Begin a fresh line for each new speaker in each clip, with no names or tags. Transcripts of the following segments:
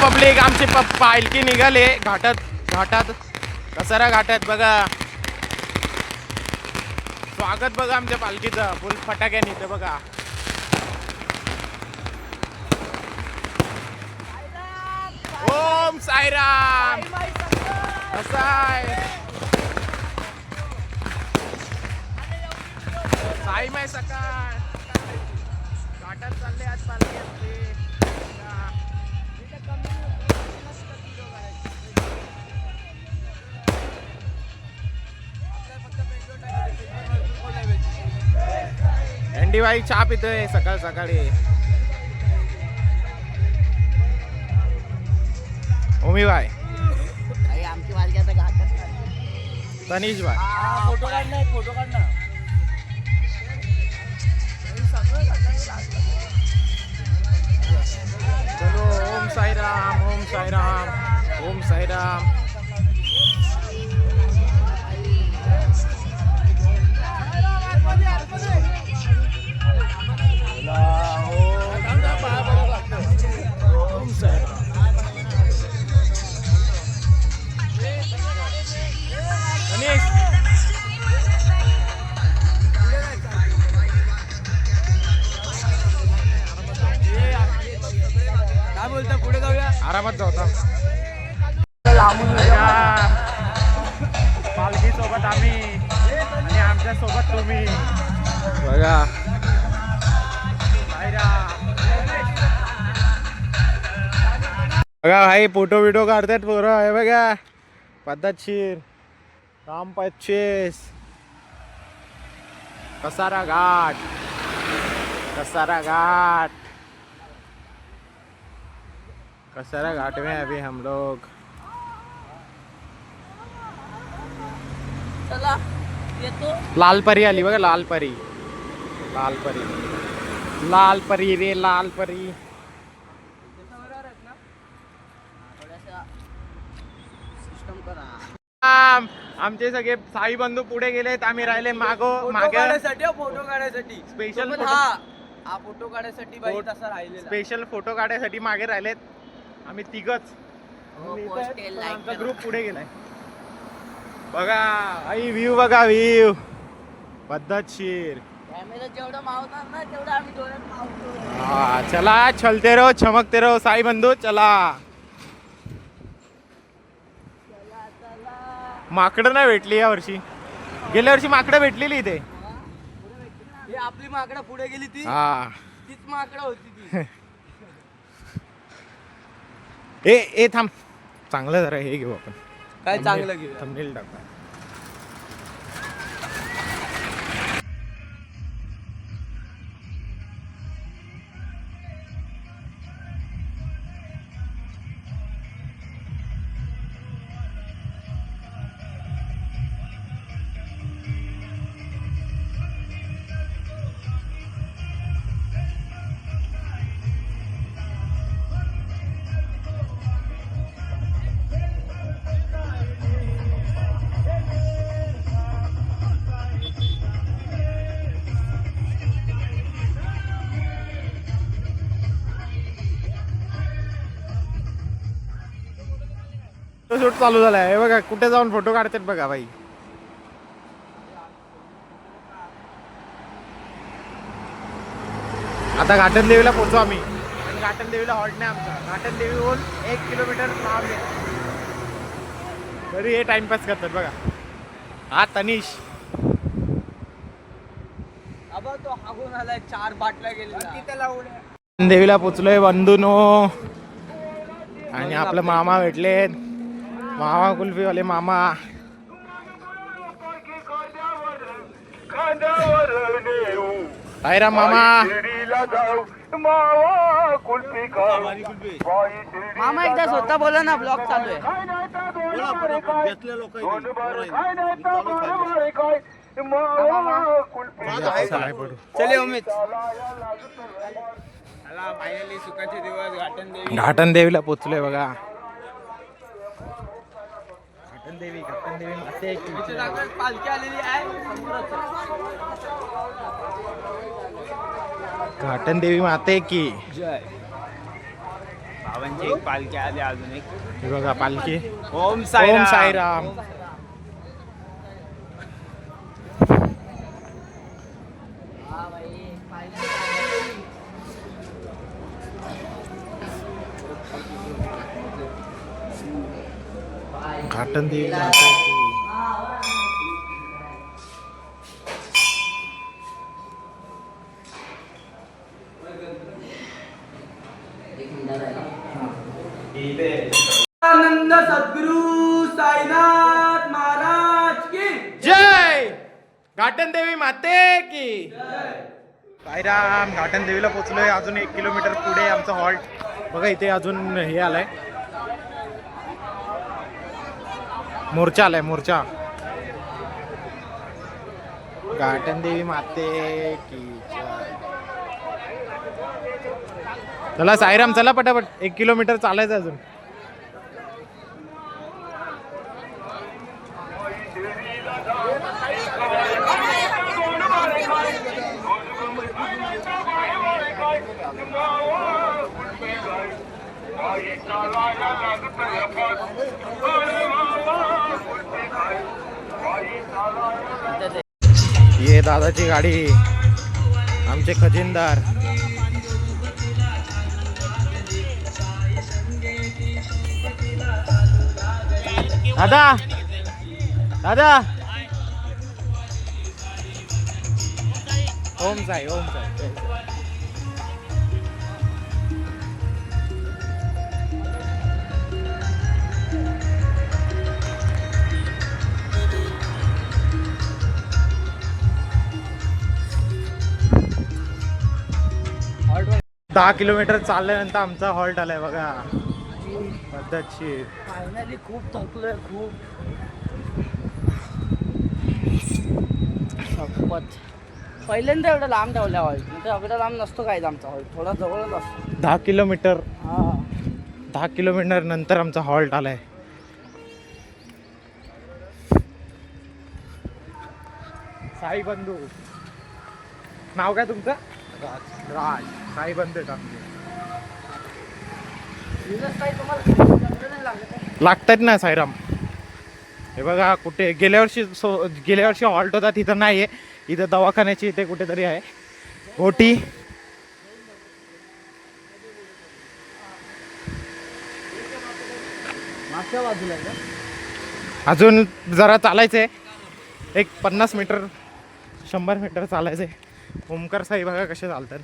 Public आमची पालखी निघाले घाटात कसारा घाटात बघा. स्वागत बघा आमच्या पालखीचं फुल फटाक्याने इथे बघा. ओम साईराम. कसा आहे साईमाय सकाळ घाटात चालले आज पालखी असते. एंडी बाई चहा पितोय सकाळ सकाळी. ओमी बाय
आमची पालखी आता घाटात.
तनिष बाय
फोटो काढणार फोटो काढणार.
चलो ओम साईराम ओम साईराम ओम साईराम. ओम साईराम. तनिष
काय बोलता पुढे जाऊया.
आरामात जाऊ. पालखी सोबत आम्ही आणि आमच्या सोबत तुम्ही बघा. बघा भाई फोटो बिटो काढतात पोरं हे बघा. पद्धतशीर काम 25 कसारा घाट कसारा घाट कसारा घाट में अभी हम लोग.
चला येतो.
लाल परी आली बघा. लाल परी लाल परी रे लाल परी. आमचे सगळे साई बंधू पुढे गेलेत. आम्ही राहिले मागे
फोटो काढायसाठी
स्पेशल
हा फोटो काढायसाठी बाई तसा राहिलेला.
स्पेशल फोटो काढायसाठी मागे राहिलेत आम्ही तिघच. आमचा ग्रुप पुढे गेलाय बघा. आई व्ह्यू बघा व्ह्यू पद्धतशीर.
कॅमेरा जेवढं मावणार ना तेवढं आम्ही डोळ्यात मावतो.
हा चला चलते रहो चमकते रहो साई बंधू चला. माकडं नाही भेटली या वर्षी. गेल्या वर्षी माकडं भेटलेली इथे.
आपली माकडं पुढे गेली ती.
हा
तीच माकडं होती ती.
ए थांब चांगलं जरा हे घेऊ आपण.
काय चांगलं घेऊ.
थंबनेल टाका. शूट चालू झालाय हे बघा. कुठे जाऊन फोटो काढतात बघा भाई. आता घाटन देवीला पोहोचू आम्ही. आणि घाटन देवीला हॉल्ट नाही आमचा. घाटन देवीहून 1 किलोमीटर लांब आहे. तरी हे टाइमपास करतात बघा. हा तनिष
तो हागून आलाय 4 बाटल्या गेल्या.
देवीला पोचलोय बंधूनो. आणि आपलं मामा भेटलेत. मामा कुल्फीवाले मामा. साईराम मामा.
मामा एकदा स्वतः बोला ना. ब्लॉग चालू आहे. चले उमेद. सुखाचे दिवस
घाटन देवीला पोचलोय बघा. घाटन देवी
पालखी आलेली आहे.
घाटन देवी माते की
जय.
बाबांची एक पालखी आली अजून एक.
हे बघा पालखी.
ओम
ओम
साईराम.
साईराम. घाटन देवी
आनंद सद्गुरु साईनाथ महाराज की
जय. घाटन देवी माते की साईराम. घाटन देवीला पोहोचलोय. अजून 1 किलोमीटर पुढे आमचा हॉल्ट. बघा इथे अजून हे आलाय, मोर्चा आलाय, मोर्चा. घाटन देवी माते की जय. चला साईराम, चला पटापट. 1 किलोमीटर चालायचं अजून. ये दादाची गाडी, आमचे खजिनदार. दादा, दादा. ओम साई, ओम साई. 10 किलोमीटर चालल्यानंतर आमचा हॉल्ट आलाय बघा. पद्धतशीर.
फायनली खूप थकलोय, खूप. शपथ. पहिल्यांदा एवढं लांब ठेवल्या हॉल्ट, म्हणजे एवढा लांब नसतो काय आमचा हॉल्ट, थोडा जवळच असतो.
10 किलोमीटर.
हा
10 किलोमीटर नंतर आमचा हॉल्ट आलाय. साई बंधू. नाव काय तुमचं? राज. राज. साई बंधू आहेत आमचे. लागतात ना साईराम. हे बघा कुठे गेल्या वर्षी हॉल्ट होता तिथं नाही आहे. इथं दवाखान्याची इथे कुठेतरी आहे ओटी.
मागच्या बाजूला
अजून जरा चालायचंय. एक 50 मीटर 100 मीटर चालायचंय. ओमकार साई बघा कसे चालतात.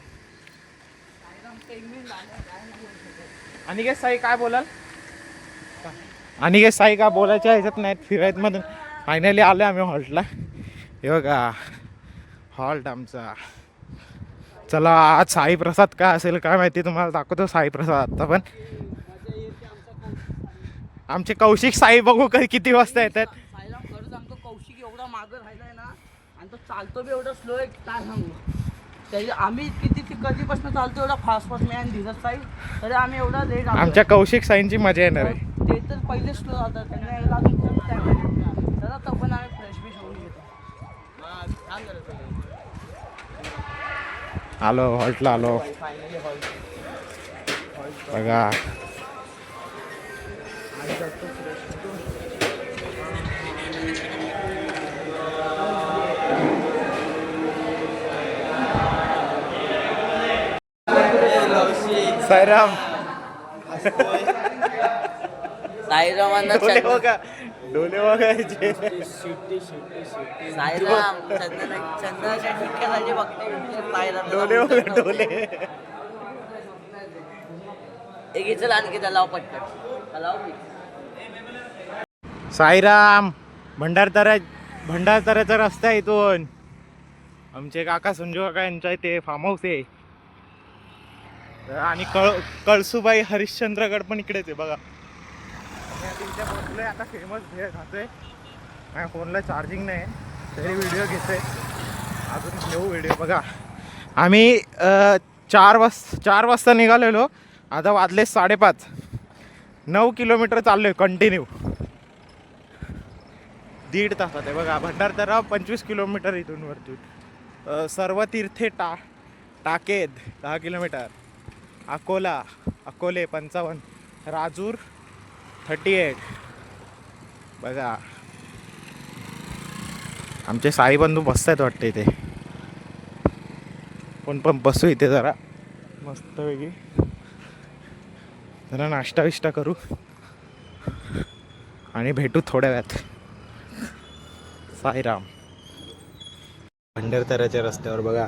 अनिकेत साई काय बोलाल? अनिकेत साई का बोलायच्या ह्याच्यात नाहीत, फिरायत मधून. फायनली आलो आम्ही हॉल्टला. हे बघा हॉल्ट आमचा. चला आज साई प्रसाद काय असेल काय माहिती, तुम्हाला दाखवतो साई प्रसाद आता. पण आमचे कौशिक साई बघू किती वाजता येतात.
साईराम खरं सांगतो, कौशिक एवढा मागं राहिलाय ना, आणि तो चालतो बी एवढा स्लो आहे काय सांगू. त्याची आम्ही कधीपासून चालतो एवढा फास्ट मी आणि धीरज साई, तरी आम्ही एवढा लेट.
आमच्या कौशिक साईंची मजा येणार आहे.
ते तर पहिले स्लो जातात, त्यांना यायला अजून खूप टाइम आहे. चला तो पण आम्ही फ्रेश बिश होऊन घेतो.
आलो हॉल्टला आलो बघा. साईराम.
साईरामांना
डोले बघा, डोले बघायचे.
साईराम चंदनाच्या ठिकाणासाठी बघते.
डोले बघा डोले.
एक चल आणखी त्याला पटकन लाव.
साईराम. भंडारदऱ्याचा रस्ता आहे इथून. आमचे काका संजू काका यांच्या इथे फार्म हाऊस आहे. आणि कळसुबाई हरिश्चंद्रगड पण इकडेच आहे बघा. आता फेमस भेळ खातोय. माझ्या फोनला चार्जिंग नाही तरी व्हिडिओ घेतोय. अजून घेऊ व्हिडिओ. बघा आम्ही 4 वाजता निघालेलो. आता वाजले 5:30. 9 किलोमीटर चाललोय कंटिन्यू 1.5 तासात आहे बघा. भंडारदरा 25 किलोमीटर इथून वरतून. सर्व तीर्थे टाकेद 10 किलोमीटर. अकोले 55, राजूर 38. बघा आमचे साई बंधू बसतायत वाटते इथे. पण बसू इथे जरा मस्त वेगळी, जरा नाश्ता विष्टा करू आणि भेटू थोड्या वेळात. साईराम. भंडारदऱ्याच्या रस्त्यावर बघा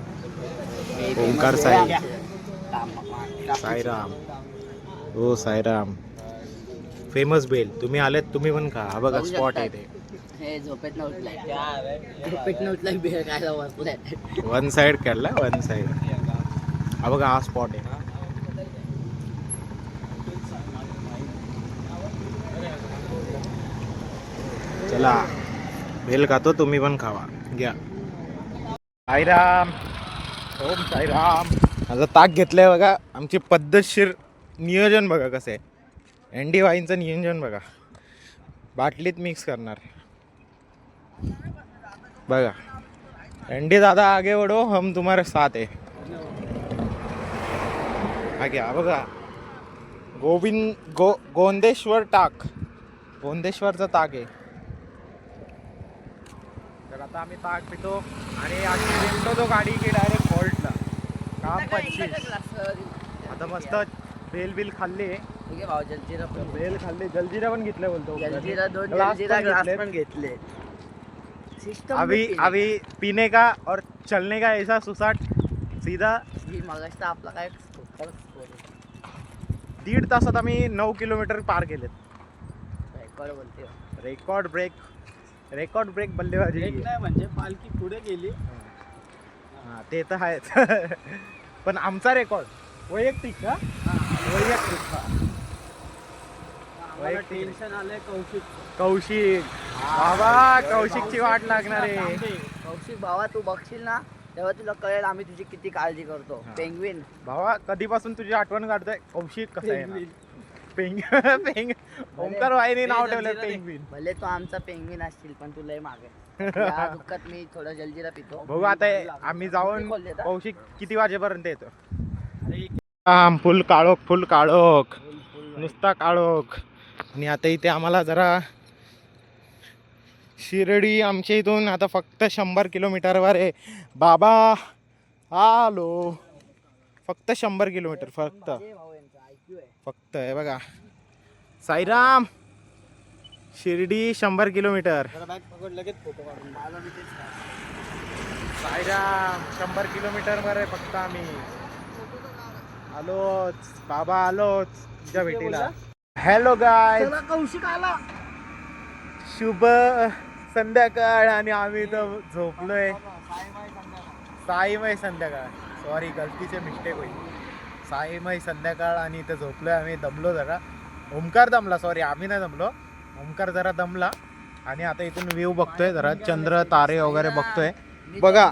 ओंकार साई. साईराम. हो साईराम. Famous bell. तुम्ही आलेत तुम्ही पण खा. हा बघा स्पॉट आहे ते.
हे झोपेत उठलाय बिर खायला बसलाय.
वन साइड काढला, वन साइड. हा बघा हा स्पॉट आहे. चला बेल खातो, तुम्ही पण खावा. घ्या. साईराम. ओम साईराम. माझं ताक घेतलंय बघा. आमची पद्धतशीर नियोजन बघा कसं आहे. एंडी वाईनचं नियोजन बघा. बाटलीत मिक्स करणार बघा. एंडी दादा आगे बढ़ो, हम तुम्हारे साथ है. आगे बघा. गोंदेश्वर टाक. गोंदेश्वरचा ताक आहे. तर आता आम्ही ताक पितो आणि आधी निघतो तो गाडी की डायरेक्ट फॉल्टला. काम 25. आता मस्त बेल बिल खाल्ली. बेल खाल्ली. जलजिरा पण घेतलं बोलतो.
ग्लास पण घेतले.
अभी पीने का और चलने का ऐसा सुसाट सीधा.
आपला काय
1.5 तासात आम्ही 9 किलोमीटर पार केलेत.
रेकॉर्ड बोलते.
रेकॉर्ड ब्रेक बल्लेबाजी केली.
नाही म्हणजे पालखी पुढे गेली.
हा ते तर आहेच. पण आमचा रेकॉर्ड वैयक्तिक का?
वैयक्तिक टेन्शन आलंय
कौशिक बाबा. कौशिकची वाट लागणार आहे.
कौशिक भावा तू बघशील ना तेव्हा तुला कळेल आम्ही तुझी किती काळजी करतो. पेंग्विन
भावा कधीपासून तुझी आठवण काढतोय. कौशिक कसं आहे. पेंग ओंकार वाईने नाव ठेवलं पेंग्विन.
भले तो आमचा पेंग्विन असतील पण तू लय मागे. या दुःखात मी थोडं जलजिरा पितो.
बघू आता आम्ही जाऊन कौशिक किती वाजेपर्यंत येतो. फुल काळोख नुसता काळोख. आणि आता इथे आम्हाला जरा शिर्डी आमच्या इथून आता फक्त 100 किलोमीटरवर आहे. बाबा आलो. फक्त 100 किलोमीटर फक्त आहे बघा. साईराम. शिर्डी 100 किलोमीटर.
लगेच फोटो काढून.
साईराम 100 किलोमीटरवर आहे फक्त आम्ही. आलोच बाबा आलोच तुझ्या भेटीला. हॅलो गाय.
कौशिक आला.
शुभ संध्याकाळ. आणि आम्ही इथं झोपलोय. साईमय संध्याकाळ. सॉरी गलतीचे मिस्टेक होईल. साईमय संध्याकाळ आणि इथं झोपलोय आम्ही. दमलो जरा. ओमकार दमला. सॉरी आम्ही नाही दमलो. ओमकार जरा दमला. आणि आता इथून व्ह्यू बघतोय जरा. चंद्र तारे वगैरे बघतोय. बघा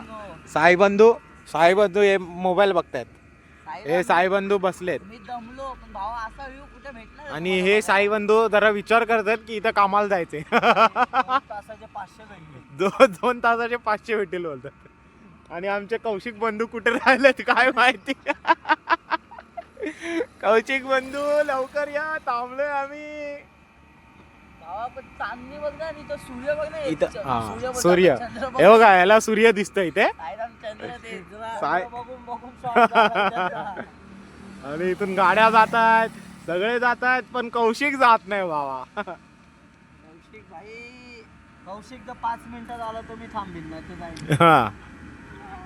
साईबंधू हे मोबाईल बघतायत. हे साईबंधू बसलेत.
मी दमलो पण भावा असा व्ह्यू कुठे भेटणार.
आणि हे साईबंधू जरा विचार करतात की इथं कामाला जायचे. 2 तासाचे 500 भेटेल बोलतात. आणि आमचे कौशिक बंधू कुठे राहिलेत काय माहिती. कौशिक बंधू लवकर या. थांबलोय आम्ही.
चांदणी बघ ना. इथं सूर्य बघ ना.
इथं सूर्य हे बघा. याला सूर्य दिसतोय इथे. आणि इथून गाड्या जात आहेत. सगळे जात आहेत पण कौशिक जात नाही बाबा.
कौशिक भाई. कौशिक जर 5 मिनिटात आला तर मी थांबीन नाही तर नाही.
हा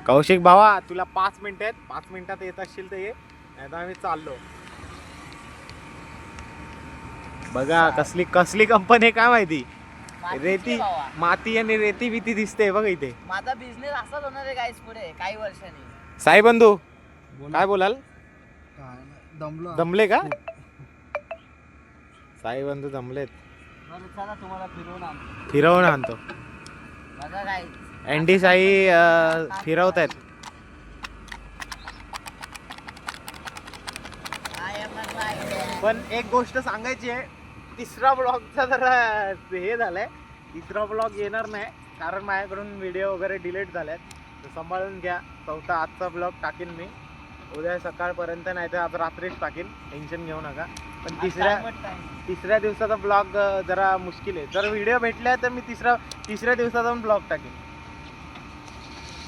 कौशिक भावा तुला 5 मिनिट आहेत. 5 मिनिटात येत असशील तर ये. नाही तर आम्ही चाललो. बघा कसली कंपनी आहे काय माहिती. रेती माती आणि रेती बिती दिसते बघा इथे.
माझा बिझनेस असाच होणार आहे गाईस पुढे काही वर्षांनी.
साई बंधू काय बोलाल. दमले का. साई बंधू दमलेत.
चला तुम्हाला
फिरवून आणतो.
बघा गाईस
एंडी साई फिरवत आहेत. पण एक गोष्ट सांगायची आहे. 3रा ब्लॉगचा जरा हे झालंय. 3रा ब्लॉग येणार नाही कारण माझ्याकडून व्हिडिओ वगैरे डिलीट झाल्यात. तर सांभाळून घ्या. 4था आजचा ब्लॉग टाकेन मी. उद्या सकाळपर्यंत नाही तर आज रात्रीच टाकेल, टेन्शन घेऊ नका. पण
आज
तिसऱ्या
time च time.
तिसऱ्या दिवसाचा ब्लॉग जरा मुश्किल आहे. जर व्हिडिओ भेटला तर मी तिसऱ्या दिवसाचा पण ब्लॉग टाकेन.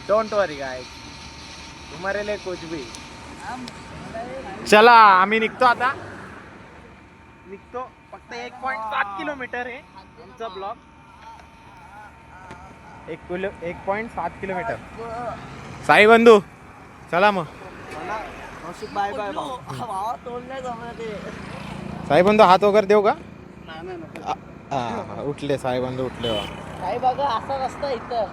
डोंट वरी गाइस, तुम्हारे लिए कुछ भी. चला आम्ही निघतो आता. निघतो, फक्त 1.7 किलोमीटर आहे आमचा ब्लॉग. 1.7 किलोमीटर. साई बंधू चला मग.
बाय बाय
पडलो. भावा तोंड नाही जमलं ते.
साई बंधू हात वगैरे देऊ का?
नाही नाही नको.
उठले साई बंधू उठले.
काही बघा असा रस्ता इथं.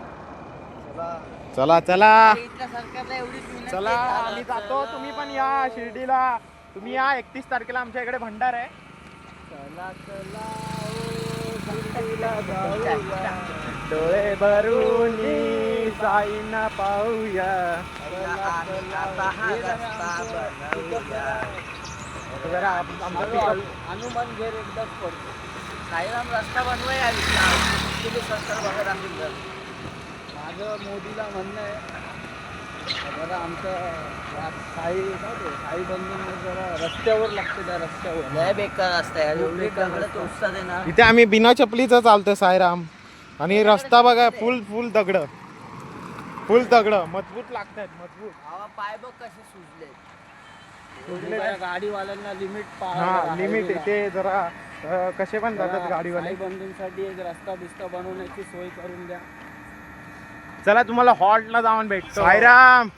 चला चला
इथल्या सरकारला एवढीच विनंती
चला
आहे,
आम्ही जातो. तुम्ही पण या शिर्डीला. तुम्ही या 31 तारखेला आमच्या इकडे भंडार आहे.
चला चला ओ शिर्डीला जाऊया.
डोळे भरून साईना पाहूया.
आता हा रस्ता बनवूया.
जरा आमचा पिकअप
हनुमान घेर एकदाच पडतो. साईराम रस्ता बनवूया तुम्ही सरकार बघत असेल तर.
माझं मोदीला म्हणणं आहे जरा आमचं साई बंधूंना जरा रस्त्यावर लागतं, त्या रस्त्यावर
लय बेकार रस्ता आहे एवढे दगड टोचतात आहे ना.
इथे आम्ही बिना चपलीचं चालतो साईराम. आणि रस्ता बघा फुल दगड मजबूत लागतात मजबूत.
भावा पाय बघ कसे सुजले.
गाडीवाल्यांना लिमिट
हा लिमिट ते जरा कसे पण जातात गाडीवाले.
साई बंधूंसाठी एक रस्ता बिस्ता बनवण्याची सोय करून द्या.
चला तुम्हाला हॉल्टला जाऊन भेटतो. साईराम.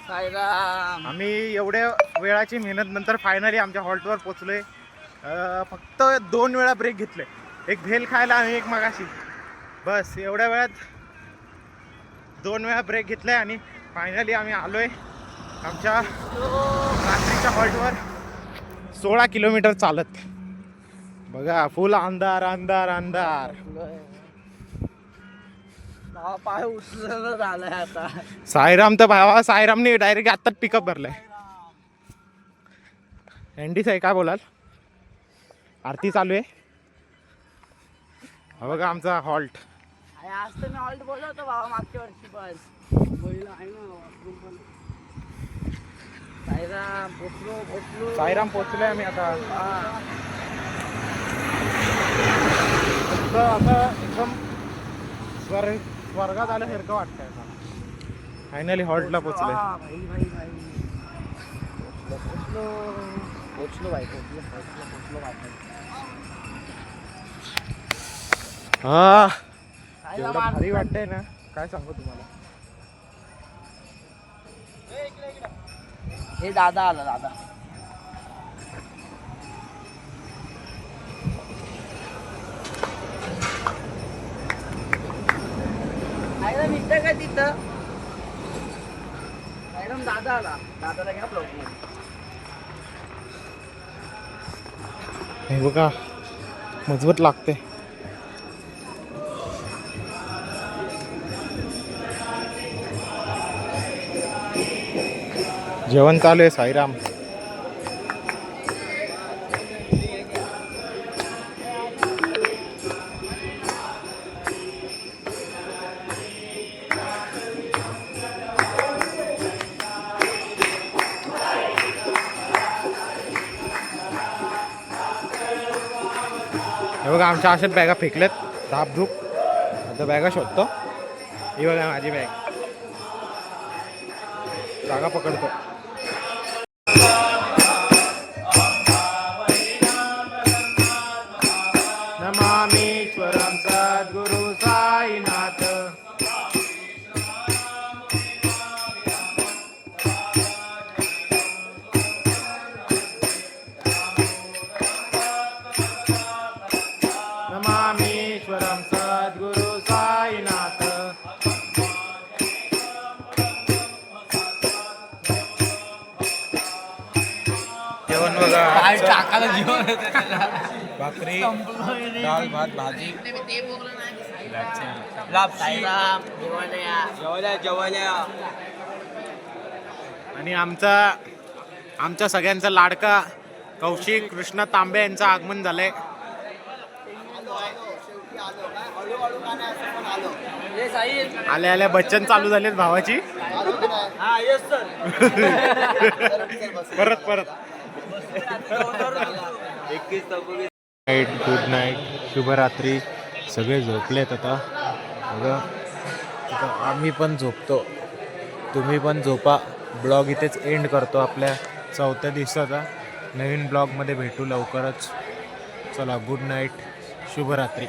साईराम.
आम्ही एवढ्या वेळाची मेहनत नंतर फायनली आमच्या हॉल्टवर पोचलोय. फक्त 2 वेळा ब्रेक घेतले, एक भेल खायला आणि एक मगाशी. बस एवढ्या वेळात 2 वेळा ब्रेक घेतलाय आणि फायनली आम्ही आलोय आमच्या रात्रीच्या हॉल्टवर. 16 किलोमीटर चालत. बघा फुल अंधार अंधार अंधार.
भावा पाय उचलून झालाय आता.
साईराम तर भावा साईरामने डायरेक्ट आत्ताच पिकअप भरलाय. एनडी साई काय बोलाल? आरती चालू आहे. हा बघा आमचा हॉल्ट.
आज तर मी हॉल्ट बोलवतो भावा मागच्या वर्षी पण.
पहिलं आहे ना washroom पण.
साईराम पोचलो.
साईराम पोचलोय आम्ही आता.
हा.
आता एकदम स्वर्गात आल्यासारखं वाटतंय. फायनली हॉल्टला पोचलोय.
हा, भाई पोचलो भाई.
हा
साईराम
एवढं भारी वाटतंय ना काय सांगू तुम्हाला.
हे दादा आला दादा. साईराम इथं का तिथं? साईराम दादा आला. दादाला घ्या ब्लॉग मध्ये.
हे बघा मजबूत लागते. जेवण चालू आहे साईराम. हे बघा आमच्या अशाच बॅगा फेकल्यात धापधूप. आता बॅगा शोधतो. ही बघा माझी बॅग. जागा पकडतो. नमामीश्वरम सद्गुरु साईनाथ. नमामीश्वरम सद्गुरु साईनाथ. जेवण बघा
टाकायला जीवन
भाकरी
डाळ भात भाजी
साईराम
जेवायला
आणि आमचा सगळ्यांचा लाडका कौशिक कृष्ण तांबे यांचं आगमन झालंय.
हे साई
आल्या आल्या बच्चन चालू झालेत भावाची.
हा येस सर
परत परत नाईट, गुड नाईट, शुभरात्री. सगळे झोपलेत आता बघा. आता आम्ही पण झोपतो, तुम्ही पण झोपा. ब्लॉग इथेच एंड करतो आपल्या 4थ्या दिवसाचा. नवीन ब्लॉगमध्ये भेटू लवकरच. चला गुड नाईट, शुभरात्री.